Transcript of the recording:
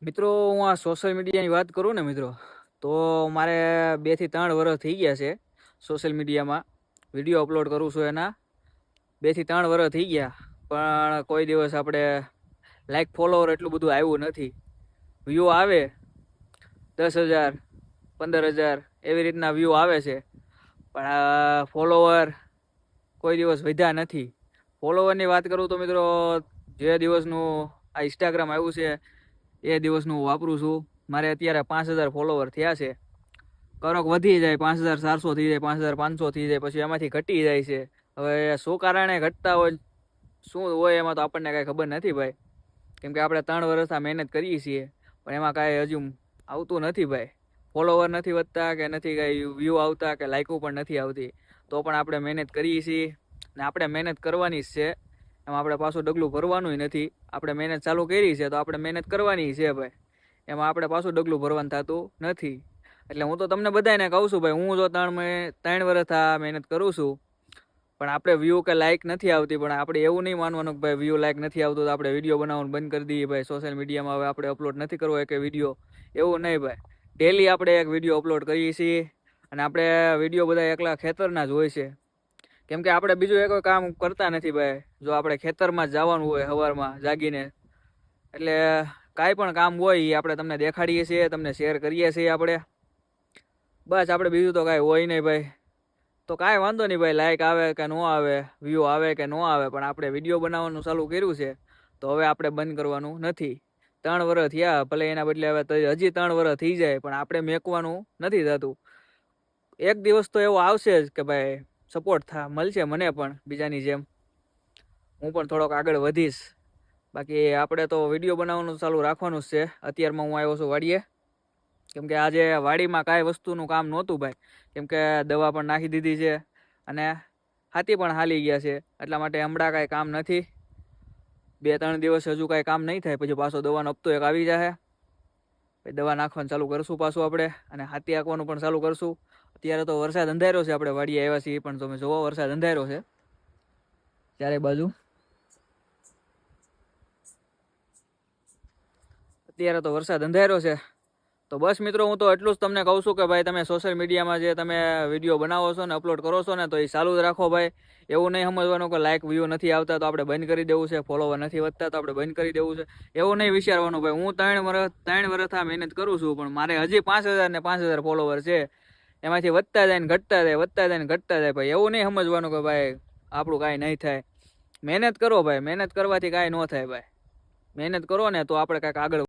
મિત્રો હું આ સોશિયલ મીડિયાની વાત કરું ને મિત્રો, તો મારે 2 થી 3 વર્ષ થઈ ગયા છે સોશિયલ મીડિયામાં વિડીયો અપલોડ કરું છું. એના 2 થી 3 વર્ષ થઈ ગયા, પણ કોઈ દિવસ આપણે લાઈક ફોલોવર એટલું બધું આવ્યું નથી. વ્યૂ આવે 10,000 15,000 એવી રીતના વ્યૂ આવે છે, પણ ફોલોવર કોઈ દિવસ વધ્યા નથી. ફોલોવરની વાત કરું તો મિત્રો, જે દિવસનું આ ઇન્સ્ટાગ્રામ આવ્યું છે એ દિવસનું વાપરું છું. મારે અત્યારે 5,000 ફોલોવર થયા છે. કંઈક વધી જાય, 5,400 થઈ જાય, 5,500 થઈ જાય, પછી એમાંથી ઘટી જાય છે. હવે શું કારણે ઘટતા હોય, શું હોય એમાં તો આપણને કાંઈ ખબર નથી ભાઈ. કેમ કે આપણે 3 વર્ષથી મહેનત કરીએ છીએ, પણ એમાં કાંઈ હજુ આવતું નથી ભાઈ. ફોલોવર નથી વધતા કે નથી કાંઈ વ્યૂ આવતા કે લાઇકો પણ નથી આવતી. તો પણ આપણે મહેનત કરીએ છીએ ને આપણે મહેનત કરવાની જ છે. એમાં આપણે પાછું ડગલું ભરવાનું નથી. આપણે મહેનત ચાલુ કરી છે તો આપણે મહેનત કરવાની છે ભાઈ. એમાં આપણે પાછું ડગલું ભરવાનું થતું નથી. એટલે હું તો તમને બધાને કહું છું ભાઈ, હું જો 3 વર્ષ આ મહેનત કરું છું, પણ આપણે વ્યૂ કે લાઇક નથી આવતી, પણ આપણે એવું નહીં માનવાનું કે ભાઈ વ્યૂ લાઇક નથી આવતું તો આપણે વિડીયો બનાવવાનું બંધ કરી દઈએ ભાઈ. સોશિયલ મીડિયામાં હવે આપણે અપલોડ નથી કરવો એક વિડીયો, એવું નહીં ભાઈ. ડેલી આપણે એક વિડીયો અપલોડ કરીએ છીએ, અને આપણે વિડીયો બધા એકલા ખેતરના જ હોય છે. કેમ કે આપણે બીજું એક કામ કરતા નથી ભાઈ. જો આપણે ખેતરમાં જ જવાનું હોય સવારમાં જાગીને, એટલે કાંઈ પણ કામ હોય એ આપણે તમને દેખાડીએ છીએ, તમને શેર કરીએ છીએ આપણે. બસ આપણે બીજું તો કાંઈ હોય નહીં ભાઈ. તો કાંઈ વાંધો નહીં ભાઈ, લાઇક આવે કે ન આવે, વ્યૂ આવે કે ન આવે, પણ આપણે વિડીયો બનાવવાનું ચાલુ કર્યું છે તો હવે આપણે બંધ કરવાનું નથી. 3 વર્ષ થયા, ભલે એના બદલે હવે હજી 3 વર્ષ થઈ જાય, પણ આપણે મેકવાનું નથી થતું. એક દિવસ તો એવો આવશે જ કે ભાઈ સપોર્ટ મળશે મને પણ બીજાની જેમ. હું પણ થોડોક આગળ વધીશ. બાકી આપણે તો વિડીયો બનાવવાનું ચાલુ રાખવાનું જ છે. અત્યારમાં હું આવ્યો છું વાડીએ, કેમ કે આજે વાડીમાં કાંઈ વસ્તુનું કામ નહોતું ભાઈ. કેમ કે દવા પણ નાખી દીધી છે અને હાથી પણ હાલી ગયા છે, એટલા માટે હમણાં કાંઈ કામ નથી. 2-3 દિવસ હજુ કાંઈ કામ નહીં થાય, પછી પાછો દવાનો હપ્તો એક આવી જશે. દવા નાખવાનું ચાલુ કરશું પાછું આપણે, અને હાથી હાંકવાનું પણ ચાલુ કરશું. અત્યારે તો વરસાદ અંધાર્યો છે, આપણે વાડીએ આવ્યા છીએ પણ તમે જોવો વરસાદ અંધાર્યો છે ચારે બાજુ. અત્યારે તો વરસાદ અંધાર્યો છે. તો બસ મિત્રો, હું તો એટલું જ તમને કહું છું કે ભાઈ તમે સોશિયલ મીડિયામાં જે તમે વિડીયો બનાવો છો ને અપલોડ કરો છો ને, તો એ ચાલુ જ રાખો ભાઈ. એવું નહીં સમજવાનું કે લાઇક વ્યૂ નથી આવતા તો આપણે બંધ કરી દેવું છે, ફોલોવર નથી વધતા તો આપણે બંધ કરી દેવું છે, એવું નહીં વિચારવાનું ભાઈ. હું 3 વર્ષ આ મહેનત કરું છું, પણ મારે હજી 5,000 ને 5,000 ફોલોવર છે. એમાંથી વધતા જાય ને ઘટતા જાય, વધતા જાય ને ઘટતા જાય ભાઈ. એવું નહીં સમજવાનું કે ભાઈ આપણું કાંઈ નહીં થાય. મહેનત કરો ભાઈ, મહેનત કરવાથી કાંઈ ન થાય ભાઈ. મહેનત કરો ને તો આપણે કાંઈક આગળ